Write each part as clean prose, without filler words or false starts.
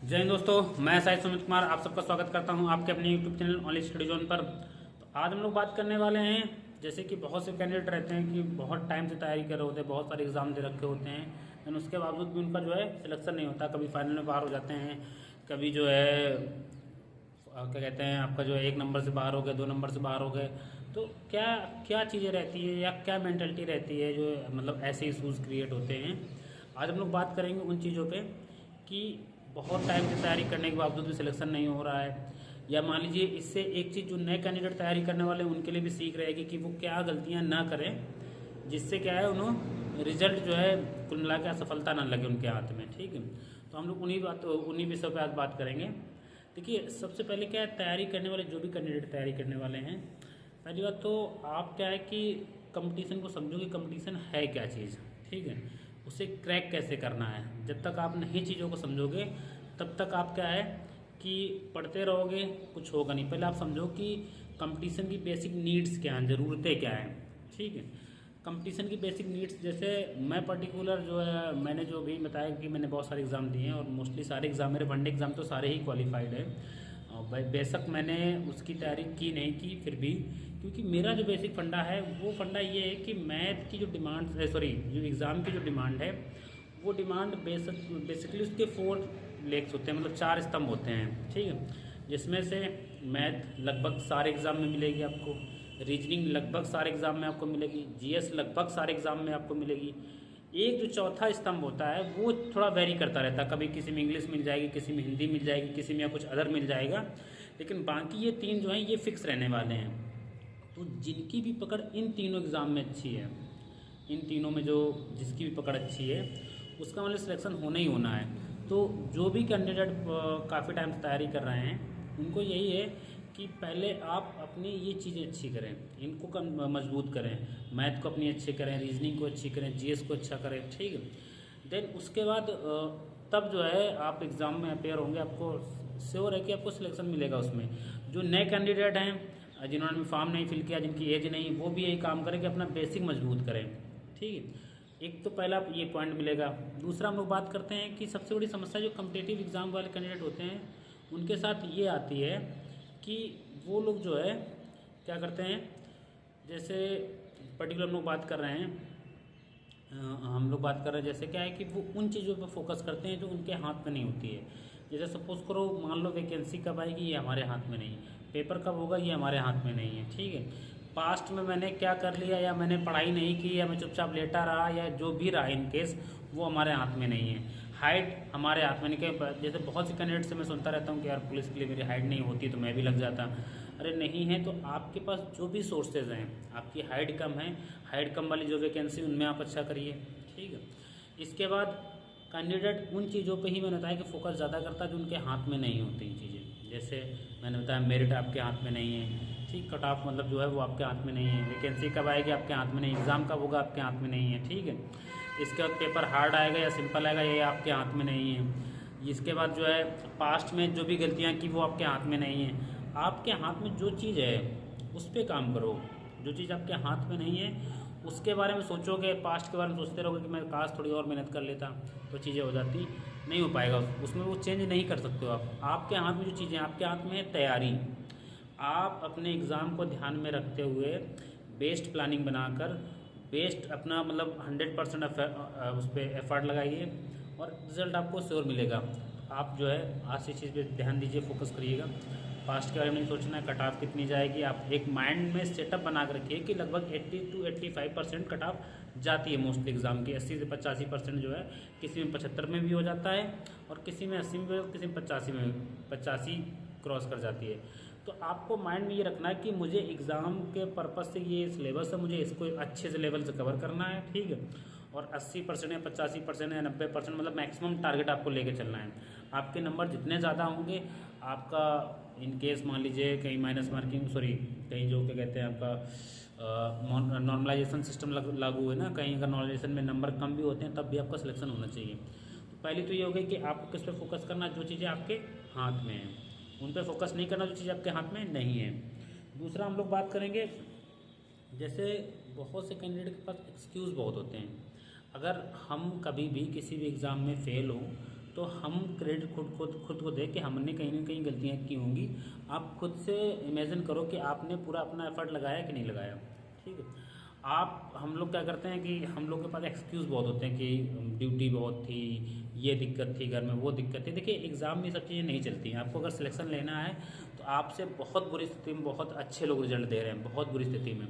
जय हिंद दोस्तों, मैं साहिब सुमित कुमार आप सबका स्वागत करता हूं आपके अपने YouTube channel online study zone पर। तो आज हम लोग बात करने वाले हैं, जैसे कि बहुत से कैंडिडेट रहते हैं कि बहुत टाइम से तैयारी कर रहे होते हैं, बहुत सारे एग्जाम दे रखे होते हैं, लेकिन उसके बावजूद भी उनका जो है सिलेक्शन नहीं होता। कभी फाइनल में बाहर हो जाते हैं, कभी जो है क्या कहते हैं आपका जो है 1 नंबर से बाहर हो गए, 2 नंबर से बाहर हो गए। तो क्या क्या चीज़ें रहती है या क्या मेंटलिटी रहती है जो मतलब ऐसे इशूज़ क्रिएट होते हैं। आज हम लोग बात करेंगे उन चीज़ों पे कि बहुत टाइम से तैयारी करने के बावजूद भी सिलेक्शन नहीं हो रहा है, या मान लीजिए इससे एक चीज़ जो नए कैंडिडेट तैयारी करने वाले हैं उनके लिए भी सीख रहेगी कि वो क्या गलतियां ना करें, जिससे क्या है उन्हें रिजल्ट जो है कुल मिला के सफलता ना लगे उनके हाथ में। ठीक है, तो हम लोग उन्हीं विषयों पर आज बात करेंगे। देखिए, सबसे पहले क्या है, तैयारी करने वाले जो भी कैंडिडेट तैयारी करने वाले हैं, पहली बात तो आप क्या है कि कंपटीशन को समझो कि कंपटीशन है क्या चीज़। ठीक है, उसे क्रैक कैसे करना है। जब तक आप नई चीज़ों को समझोगे तब तक आप क्या है कि पढ़ते रहोगे, कुछ होगा नहीं। पहले आप समझो कि कंपटीशन की बेसिक नीड्स क्या हैं, ज़रूरतें क्या हैं। ठीक है, कंपटीशन की बेसिक नीड्स, जैसे मैं पर्टिकुलर जो है मैंने जो भी बताया कि मैंने बहुत सारे एग्ज़ाम दिए हैं और मोस्टली सारे एग्ज़ाम मेरे वनडे एग्ज़ाम तो सारे ही क्वालिफाइड है। बेशक मैंने उसकी तैयारी की नहीं की, फिर भी क्योंकि मेरा जो बेसिक फंडा है वो फंडा ये है कि मैथ की जो डिमांड जो एग्ज़ाम की जो डिमांड है वो डिमांड बेसिकली उसके 4 लेग्स होते हैं, मतलब 4 स्तंभ होते हैं। ठीक है, जिसमें से मैथ लगभग सारे एग्ज़ाम में मिलेगी आपको, रीजनिंग लगभग सारे एग्ज़ाम में आपको मिलेगी, जीएस लगभग सारे एग्ज़ाम में आपको मिलेगी। एक जो चौथा स्तंभ होता है वो थोड़ा वेरी करता रहता है, कभी किसी में इंग्लिश मिल जाएगी, किसी में हिंदी मिल जाएगी, किसी में या कुछ अदर मिल जाएगा, लेकिन बाकी ये 3 जो हैं ये फिक्स रहने वाले हैं। तो जिनकी भी पकड़ इन तीनों एग्ज़ाम में अच्छी है, इन तीनों में जो जिसकी भी पकड़ अच्छी है उसका मतलब सिलेक्शन होना ही होना है। तो जो भी कैंडिडेट काफ़ी टाइम से तैयारी कर रहे हैं उनको यही है कि पहले आप अपनी ये चीज़ें अच्छी करें, इनको मजबूत करें, मैथ को अपनी अच्छी करें, रीजनिंग को अच्छी करें, जीएस को अच्छा करें। ठीक है, देन उसके बाद तब जो है आप एग्ज़ाम में अपेयर होंगे, आपको श्योर है कि आपको सिलेक्शन मिलेगा उसमें। जो नए कैंडिडेट हैं जिन्होंने फॉर्म नहीं फिल किया, जिनकी एज नहीं, वो भी यही काम करें कि अपना बेसिक मजबूत करें। ठीक है, एक तो पहला ये पॉइंट मिलेगा। दूसरा हम लोग बात करते हैं कि सबसे बड़ी समस्या जो कम्पिटेटिव एग्ज़ाम वाले कैंडिडेट होते हैं उनके साथ ये आती है कि वो लोग जो है क्या करते हैं, जैसे पर्टिकुलर हम लोग बात कर रहे हैं हम लोग बात कर रहे हैं जैसे क्या है कि वो उन चीज़ों पर फोकस करते हैं जो उनके हाथ में नहीं होती है। जैसे सपोज करो, मान लो वैकेंसी कब आएगी ये हमारे हाथ में नहीं है, पेपर कब होगा ये हमारे हाथ में नहीं है। ठीक है, पास्ट में मैंने क्या कर लिया, या मैंने पढ़ाई नहीं की, या मैं चुपचाप लेटा रहा, या जो भी रहा इन केस, वो हमारे हाथ में नहीं है। हाइट हमारे हाथ में नहीं, कि जैसे बहुत से कैंडिडेट से मैं सुनता रहता हूँ कि यार पुलिस के लिए मेरी हाइट नहीं होती तो मैं भी लग जाता। अरे नहीं है तो आपके पास जो भी सोर्सेज हैं, आपकी हाइट कम है, हाइट कम वाली जो वैकेंसी उनमें आप अच्छा करिए। ठीक है, इसके बाद कैंडिडेट उन चीज़ों पे ही मैंने बताया कि फोकस ज़्यादा करता है जो उनके हाथ में नहीं होती चीज़ें। जैसे मैंने बताया मेरिट आपके हाथ में नहीं है, ठीक, कट ऑफ मतलब जो है वो आपके हाथ में नहीं है, वैकेंसी कब आएगी आपके हाथ में नहीं, एग्ज़ाम कब होगा आपके हाथ में नहीं है। ठीक है, इसके बाद पेपर हार्ड आएगा या सिंपल आएगा ये आपके हाथ में नहीं है। इसके बाद जो है पास्ट में जो भी गलतियाँ की वो आपके हाथ में नहीं है। आपके हाथ में जो चीज़ है उस पर काम करो, जो चीज़ आपके हाथ में नहीं है उसके बारे में सोचोगे, पास्ट के बारे में सोचते रहोगे कि मैं काश थोड़ी और मेहनत कर लेता तो चीज़ें हो जाती, नहीं हो पाएगा। उसमें वो चेंज नहीं कर सकते हो आप। आपके हाथ में जो चीज़ें, आपके हाथ में है तैयारी। आप अपने एग्ज़ाम को ध्यान में रखते हुए बेस्ट प्लानिंग बनाकर बेस्ट अपना मतलब 100% उस पर एफर्ट लगाइए और रिज़ल्ट आपको श्योर मिलेगा। आप जो है आज से चीज़ पे ध्यान दीजिए, फोकस करिएगा। पास्ट के बारे में नहीं सोचना है, कट ऑफ कितनी जाएगी, आप एक माइंड में सेटअप बना कर रखिए कि लगभग 80 to 85% कट ऑफ जाती है मोस्टली एग्ज़ाम की। 80 से 85% जो है, किसी में 75 में भी हो जाता है और किसी में 80 में भी, किसी में 85 में 85 क्रॉस कर जाती है। तो आपको माइंड में ये रखना है कि मुझे एग्ज़ाम के पर्पज़ से ये सिलेबस है, मुझे इसको अच्छे से लेवल से कवर करना है। ठीक है, और 80% या 85% या 90% मतलब मैक्सिमम टारगेट आपको लेके चलना है। आपके नंबर जितने ज़्यादा होंगे, आपका इन केस मान लीजिए कहीं माइनस मार्किंग, सॉरी कहीं जो क्या कहते हैं आपका नॉर्मलाइजेशन सिस्टम लागू है ना, कहीं अगर नॉर्मलाइजेशन में नंबर कम भी होते हैं तब भी आपका सिलेक्शन होना चाहिए। तो पहली तो ये हो गई कि आपको किस पे फोकस करना, जो चीज़ें आपके हाथ में हैं उन पे फोकस नहीं करना जो चीज़ आपके हाथ में नहीं है। दूसरा हम लोग बात करेंगे, जैसे बहुत से कैंडिडेट के पास एक्सक्यूज़ बहुत होते हैं। अगर हम कभी भी किसी भी एग्ज़ाम में फ़ेल हों तो हम क्रेडिट खुद को दें कि हमने कहीं ना कहीं गलतियाँ की होंगी। आप खुद से इमेजिन करो कि आपने पूरा अपना एफर्ट लगाया कि नहीं लगाया, ठीक है। हम लोग क्या करते हैं कि हम लोग के पास एक्सक्यूज़ बहुत होते हैं कि ड्यूटी बहुत थी, ये दिक्कत थी घर में, वो दिक्कत थी। देखिए एग्ज़ाम में सब चीज़ें नहीं चलती हैं। आपको अगर सिलेक्शन लेना है तो आपसे बहुत बुरी स्थिति में बहुत अच्छे लोग रिजल्ट दे रहे हैं, बहुत बुरी स्थिति में।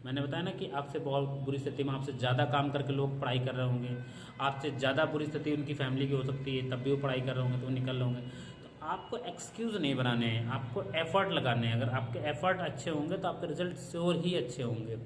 मैंने बताया ना कि आपसे बहुत बुरी स्थिति में आपसे ज़्यादा काम करके लोग पढ़ाई कर रहे होंगे, आपसे ज़्यादा बुरी स्थिति उनकी फैमिली की हो सकती है, तब भी वो पढ़ाई कर रहे होंगे, तो वो निकल रहे होंगे। तो आपको एक्सक्यूज़ नहीं बनाने हैं, आपको एफ़र्ट लगाने हैं। अगर आपके एफ़र्ट अच्छे होंगे तो आपके रिजल्ट श्योर ही अच्छे होंगे।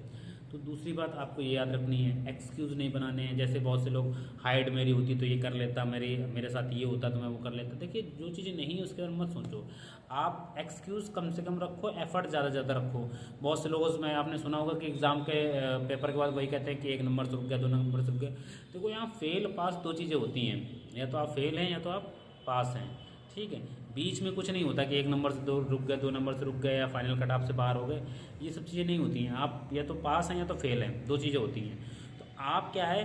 तो दूसरी बात आपको ये याद रखनी है, एक्सक्यूज़ नहीं बनाने हैं। जैसे बहुत से लोग हाइट मेरी होती तो ये कर लेता, मेरे साथ ये होता तो मैं वो कर लेता। देखिए जो चीज़ें नहीं है उसके बारे में मत सोचो, आप एक्सक्यूज़ कम से कम रखो, एफर्ट ज़्यादा से ज़्यादा रखो। बहुत से लोगों में आपने सुना होगा कि एग्ज़ाम के पेपर के बाद वही कहते हैं कि 1 नंबर से रुक गया, 2 नंबर से रुक गया। देखो यहाँ फेल पास दो चीज़ें होती हैं, या तो आप फेल हैं या तो आप पास हैं, ठीक है। बीच में कुछ नहीं होता कि 1 नंबर से 2 रुक गए, 2 नंबर से रुक गए, या फाइनल कट ऑफ से बाहर हो गए। ये सब चीज़ें नहीं होती हैं। आप या तो पास हैं या तो फेल हैं, दो चीज़ें होती हैं। तो आप क्या है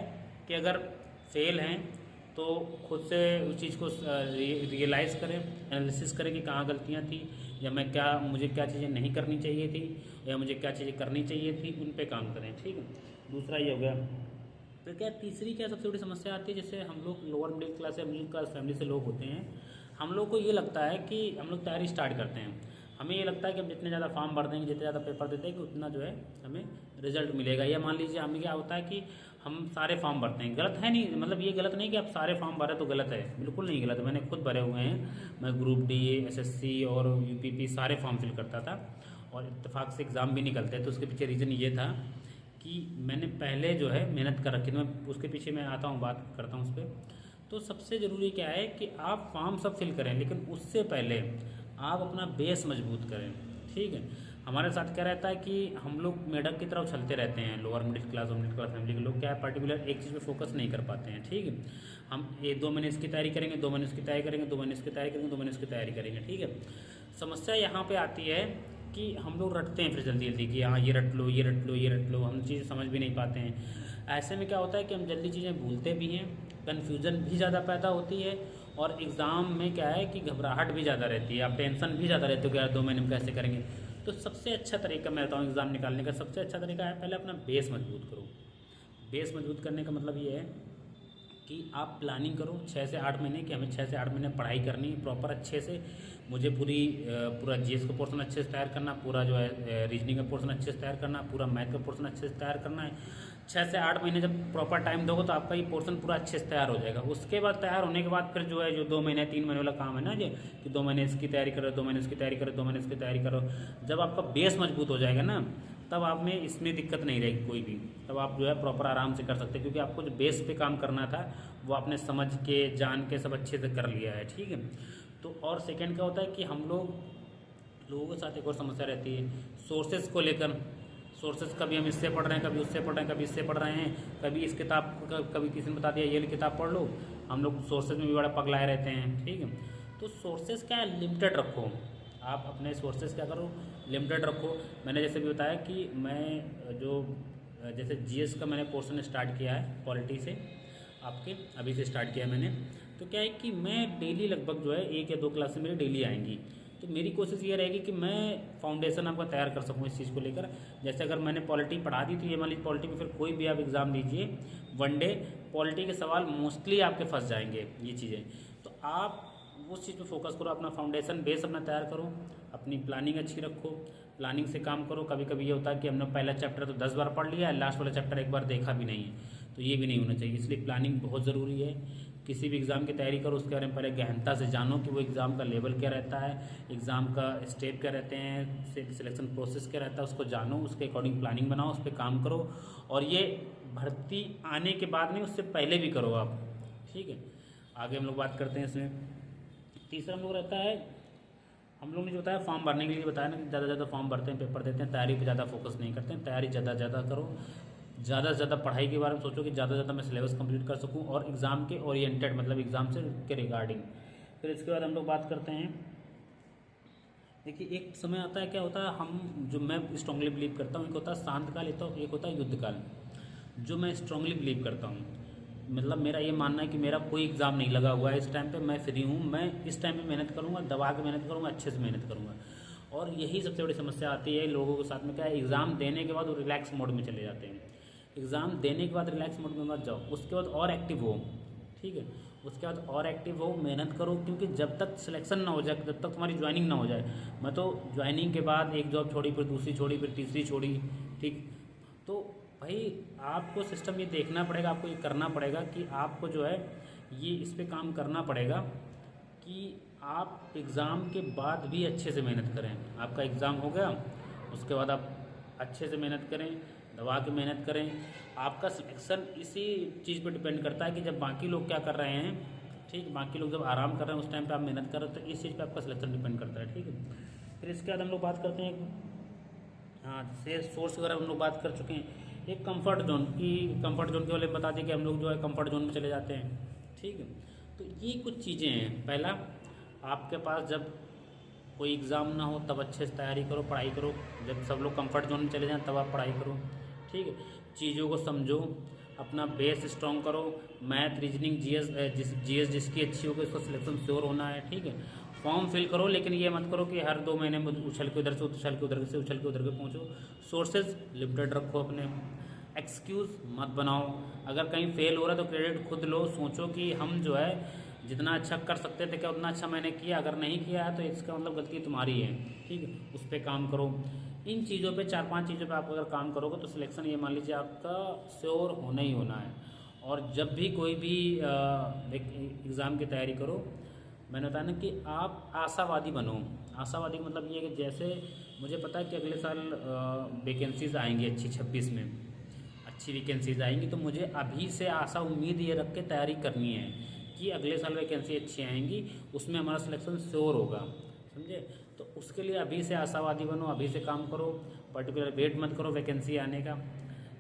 कि अगर फेल हैं तो खुद से उस चीज़ को रियलाइज़ करें, एनालिसिस करें कि कहाँ गलतियाँ थी, या मुझे क्या चीज़ें नहीं करनी चाहिए थी, या मुझे क्या चीज़ें करनी चाहिए थी, उन पे काम करें, ठीक है। दूसरा ये हो गया। फिर क्या तीसरी क्या सबसे बड़ी समस्या आती है, जैसे हम लोग लोअर मिडिल क्लास या मिडिल क्लास फैमिली से लोग होते हैं, हम लोग को ये लगता है कि हम लोग तैयारी स्टार्ट करते हैं, हमें ये लगता है कि हम जितने ज़्यादा फॉर्म भर देंगे, जितने ज़्यादा पेपर देते हैं कि उतना जो है हमें रिजल्ट मिलेगा। या मान लीजिए हमें क्या होता है कि हम सारे फॉर्म भरते हैं, गलत है नहीं, मतलब ये गलत नहीं कि आप सारे फॉर्म भरे तो गलत है, बिल्कुल नहीं गलत है। मैंने खुद भरे हुए हैं, मैं ग्रुप डी, एसएससी और यूपीपी सारे फॉर्म फिल करता था, और इत्तेफाक से एग्ज़ाम भी निकलते हैं। तो उसके पीछे रीज़न ये था कि मैंने पहले जो है मेहनत कर रखी थी। मैं उसके पीछे मैं आता हूँ, बात करता हूँ उस पर। तो सबसे ज़रूरी क्या है कि आप फॉर्म सब फिल करें, लेकिन उससे पहले आप अपना बेस मजबूत करें, ठीक है। हमारे साथ क्या रहता है कि हम लोग मेढक की तरह उछलते रहते हैं, लोअर मिडिल क्लास और मिडिल क्लास फैमिली के लोग क्या है पर्टिकुलर एक चीज़ पे फोकस नहीं कर पाते हैं, ठीक है। हम ये 2 महीने इसकी तैयारी करेंगे, 2 महीने इसकी तैयारी करेंगे, 2 महीने इसकी तैयारी करेंगे, 2 महीने इसकी तैयारी करेंगे, ठीक है। समस्या यहाँ पे आती है कि हम लोग रटते हैं फिर जल्दी जल्दी कि हाँ ये रट लो, ये रट लो, ये रट लो, हम चीज़ समझ भी नहीं पाते हैं। ऐसे में क्या होता है कि हम जल्दी चीज़ें भूलते भी हैं, कन्फ्यूज़न भी ज़्यादा पैदा होती है, और एग्ज़ाम में क्या है कि घबराहट भी ज़्यादा रहती है, आप टेंशन भी ज़्यादा रहते हो कि यार 2 महीने में कैसे करेंगे। तो सबसे अच्छा तरीका मैं बताऊँ एग्ज़ाम निकालने का, सबसे अच्छा तरीका है पहले अपना बेस मजबूत करो। बेस मजबूत करने का मतलब ये है कि आप प्लानिंग करो 6 से 8 महीने कि हमें 6 से 8 महीने पढ़ाई करनी है प्रॉपर अच्छे से। मुझे पूरा जीएस का पोर्शन अच्छे से तैयार करना, पूरा जो है रीजनिंग का पोर्शन अच्छे से तैयार करना, पूरा मैथ का पोर्शन अच्छे से तैयार करना है। 6 से 8 महीने जब प्रॉपर टाइम दोगे तो आपका ये पोर्शन पूरा अच्छे से तैयार हो जाएगा। उसके बाद तैयार होने के बाद फिर जो है जो 2 महीने 3 महीने वाला काम है ना, जो कि 2 महीने इसकी तैयारी करो, 2 महीने इसकी तैयारी करो, 2 महीने इसकी तैयारी करो। जब आपका बेस मजबूत हो जाएगा ना, तब आप में इसमें दिक्कत नहीं रहेगी कोई भी, तब आप जो है प्रॉपर आराम से कर सकते हैं, क्योंकि आपको जो बेस पे काम करना था वो आपने समझ के जान के सब अच्छे से कर लिया है, ठीक है। तो और सेकंड क्या होता है कि हम लोगों के साथ एक और समस्या रहती है सोर्सेज को लेकर। सोर्सेज कभी हम इससे पढ़ रहे हैं, कभी उससे पढ़ रहे हैं, कभी इससे पढ़ रहे हैं, कभी इस किताब कभी किसी ने बता दिया ये किताब पढ़ लो। हम लोग सोर्सेज में भी बड़ा पगलाए रहते हैं, ठीक है। तो सोर्सेज क्या है, लिमिटेड रखो। आप अपने सोर्सेज क्या करो, लिमिटेड रखो। मैंने जैसे भी बताया कि मैं जैसे जीएस का मैंने पोर्शन स्टार्ट किया है पॉलिटी से, आपके अभी से स्टार्ट किया है मैंने। तो क्या है कि मैं डेली लगभग जो है 1 या 2 क्लासेस मेरी डेली आएंगी। तो मेरी कोशिश ये रहेगी कि मैं फाउंडेशन आपका तैयार कर सकूँ इस चीज़ को लेकर। जैसे अगर मैंने पॉलिटी पढ़ा दी तो ये मान लीजिए पॉलिटी में फिर कोई भी आप एग्ज़ाम दीजिए, वन डे पॉलिटी के सवाल मोस्टली आपके फंस जाएंगे ये चीज़ें। तो आप उस चीज़ पे फोकस करो, अपना फाउंडेशन बेस अपना तैयार करो, अपनी प्लानिंग अच्छी रखो, प्लानिंग से काम करो। कभी कभी ये होता है कि हमने पहला चैप्टर तो 10 बार पढ़ लिया है, लास्ट वाला चैप्टर एक बार देखा भी नहीं है, तो ये भी नहीं होना चाहिए। इसलिए प्लानिंग बहुत ज़रूरी है। किसी भी एग्ज़ाम की तैयारी करो उसके बारे में पहले गहनता से जानो कि वो एग्ज़ाम का लेवल क्या रहता है, एग्ज़ाम का स्टेप क्या रहते हैं, सिलेक्शन प्रोसेस क्या रहता है, उसको जानो, उसके अकॉर्डिंग प्लानिंग बनाओ, उस पर काम करो। और ये भर्ती आने के बाद नहीं, उससे पहले भी करो आप, ठीक है। आगे हम लोग बात करते हैं इसमें। तीसरा हम लोग रहता है, हम लोग ने जो बताया फॉर्म भरने के लिए बताया ना कि ज़्यादा से ज़्यादा फॉर्म भरते हैं, पेपर देते हैं, तैयारी पे ज़्यादा फोकस नहीं करते हैं। तैयारी ज़्यादा करो, ज़्यादा से ज़्यादा पढ़ाई के बारे में सोचो कि ज़्यादा से ज़्यादा मैं सिलेबस कंप्लीट कर सकूं, और एग्ज़ाम के ओरिएंटेड, मतलब एग्ज़ाम से के रिगार्डिंग। फिर इसके बाद हम लोग बात करते हैं, देखिए एक समय आता है क्या होता है, हम जो मैं स्ट्रांगली बिलीव करता हूँ, एक होता है शांत काल, एक होता है युद्ध काल। जो मैं स्ट्रांगली बिलीव करता हूँ मतलब मेरा ये मानना है कि मेरा कोई एग्ज़ाम नहीं लगा हुआ है इस टाइम पे, मैं फ्री हूँ, मैं इस टाइम पे मेहनत करूँगा, दबा के मेहनत करूँगा, अच्छे से मेहनत करूँगा। और यही सबसे बड़ी समस्या आती है लोगों के साथ में, क्या है, एग्ज़ाम देने के बाद वो रिलैक्स मोड में चले जाते हैं। एग्ज़ाम देने के बाद रिलैक्स मोड में मत जाओ, उसके बाद और एक्टिव हो, ठीक है, उसके बाद और एक्टिव हो, मेहनत करो, क्योंकि जब तक सिलेक्शन ना हो जाए, जब तक तुम्हारी ज्वाइनिंग ना हो जाए, मैं तो ज्वाइनिंग के बाद एक जॉब छोड़ी, फिर दूसरी छोड़ी, फिर तीसरी छोड़ी, ठीक। तो भाई आपको सिस्टम ये देखना पड़ेगा, आपको ये करना पड़ेगा कि आपको जो है ये इस पे काम करना पड़ेगा कि आप एग्ज़ाम के बाद भी अच्छे से मेहनत करें। आपका एग्ज़ाम हो गया, उसके बाद आप अच्छे से मेहनत करें, दबा के मेहनत करें। आपका सिलेक्शन इसी चीज़ पर डिपेंड करता है कि जब बाकी लोग क्या कर रहे हैं, ठीक, बाकी लोग जब आराम कर रहे हैं उस टाइम पे आप मेहनत कर रहे हो, तो इस चीज़ पे आपका सिलेक्शन डिपेंड करता है, ठीक है। फिर इसके बाद हम लोग बात करते हैं, हाँ, जैसे सोर्स वगैरह हम लोग बात कर चुके हैं। एक कंफर्ट जोन की, कंफर्ट जोन के वाले बता दें कि हम लोग जो है कंफर्ट जोन में चले जाते हैं, ठीक है। तो ये कुछ चीज़ें हैं। पहला, आपके पास जब कोई एग्ज़ाम ना हो तब अच्छे से तैयारी करो, पढ़ाई करो। जब सब लोग कंफर्ट जोन में चले जाएं तब आप पढ़ाई करो, ठीक है। चीज़ों को समझो, अपना बेस स्ट्रॉन्ग करो। मैथ, रीजनिंग, जीएस जिसकी अच्छी होगी उसका सिलेक्शन श्योर होना है, ठीक है। फॉर्म फिल करो, लेकिन ये मत करो कि हर 2 महीने में उछल के उधर से, उछल के उधर से, उछल के उधर के पहुँचो। सोर्सेज लिमिटेड रखो अपने, एक्सक्यूज़ मत बनाओ। अगर कहीं फेल हो रहा है तो क्रेडिट खुद लो, सोचो कि हम जो है जितना अच्छा कर सकते थे क्या उतना अच्छा मैंने किया, अगर नहीं किया है तो इसका मतलब गलती तुम्हारी है, ठीक है। उस पर काम करो। इन चीज़ों पे, 4-5 चीज़ों पे आप अगर काम करोगे तो सिलेक्शन ये मान लीजिए आपका श्योर होना ही होना है। और जब भी कोई भी एग्ज़ाम की तैयारी करो, मैंने बताया ना कि आप आशावादी बनो। आशावादी मतलब ये कि जैसे मुझे पता है कि अगले साल वैकेंसीज़ आएंगी अच्छी, 26 में अच्छी वैकेंसीज़ आएंगी, तो मुझे अभी से आशा उम्मीद ये रख के तैयारी करनी है कि अगले साल वैकेंसी अच्छी आएंगी, उसमें हमारा सिलेक्शन श्योर होगा, समझे। तो उसके लिए अभी से आशावादी बनो, अभी से काम करो। पर्टिकुलर वेट मत करो वैकेंसी आने का,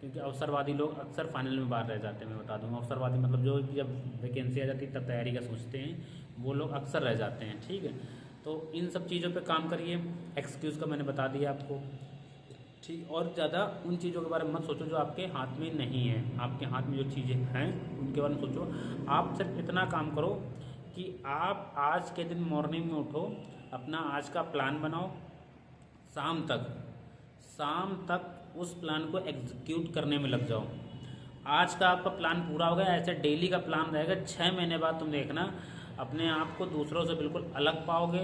क्योंकि अवसरवादी लोग अक्सर फाइनल में बाहर रह जाते हैं। मैं बता दूँगा, अवसरवादी मतलब जो जब वैकेंसी आ जाती है तब तैयारी का सोचते हैं, वो लोग अक्सर रह जाते हैं, ठीक है। तो इन सब चीज़ों पे काम करिए। एक्सक्यूज़ का मैंने बता दिया आपको, ठीक। और ज़्यादा उन चीज़ों के बारे में मत सोचो जो आपके हाथ में नहीं है। आपके हाथ में जो चीज़ें हैं उनके बारे में सोचो। आप सिर्फ इतना काम करो कि आप आज के दिन मॉर्निंग में उठो, अपना आज का प्लान बनाओ, शाम तक उस प्लान को एग्जीक्यूट करने में लग जाओ। आज का आपका प्लान पूरा हो गया, ऐसे डेली का प्लान रहेगा। 6 महीने बाद तुम देखना अपने आप को दूसरों से बिल्कुल अलग पाओगे,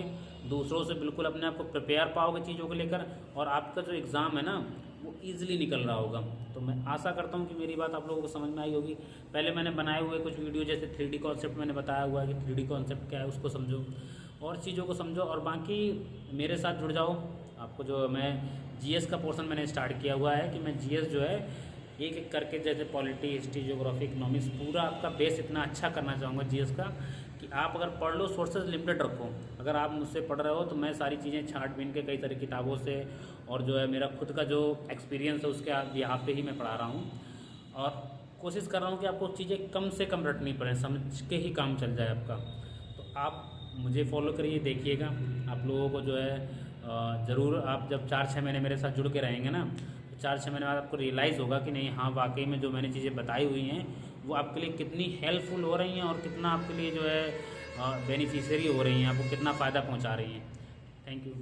दूसरों से बिल्कुल अपने आप को प्रिपेयर पाओगे चीज़ों को लेकर, और आपका जो एग्ज़ाम है ना वो ईजिली निकल रहा होगा। तो मैं आशा करता हूँ कि मेरी बात आप लोगों को समझ में आई होगी। पहले मैंने बनाए हुए कुछ वीडियो, जैसे 3D कॉन्सेप्ट मैंने बताया हुआ है कि 3D कॉन्सेप्ट क्या है, उसको समझो और चीज़ों को समझो। और बाकी मेरे साथ जुड़ जाओ। आपको जो मैं जीएस का पोर्शन मैंने स्टार्ट किया हुआ है कि मैं जीएस जो है एक एक करके, जैसे पॉलिटी, हिस्ट्री, ज्योग्राफी, इकोनॉमिक्स, पूरा आपका बेस इतना अच्छा करना चाहूँगा जीएस का कि आप अगर पढ़ लो, सोर्सेज लिमिटेड रखो। अगर आप मुझसे पढ़ रहे हो तो मैं सारी चीज़ें छाँट बीन के कई सारी किताबों से, और जो है मेरा खुद का जो एक्सपीरियंस है उसके यहाँ पे ही मैं पढ़ा रहा हूँ। और कोशिश कर रहा हूँ कि आपको चीज़ें कम से कम रटनी पड़े, समझ के ही काम चल जाए आपका। तो आप मुझे फॉलो करिए, देखिएगा। आप लोगों को जो है ज़रूर, आप जब 4-6 महीने मेरे साथ जुड़ के रहेंगे ना, तो 4-6 महीने बाद आपको रियलाइज़ होगा कि नहीं, हाँ वाकई में जो मैंने चीज़ें बताई हुई हैं वो आपके लिए कितनी हेल्पफुल हो रही हैं और कितना आपके लिए जो है बेनिफिशियरी हो रही हैं, आपको कितना फ़ायदा पहुंचा रही हैं। Thank you.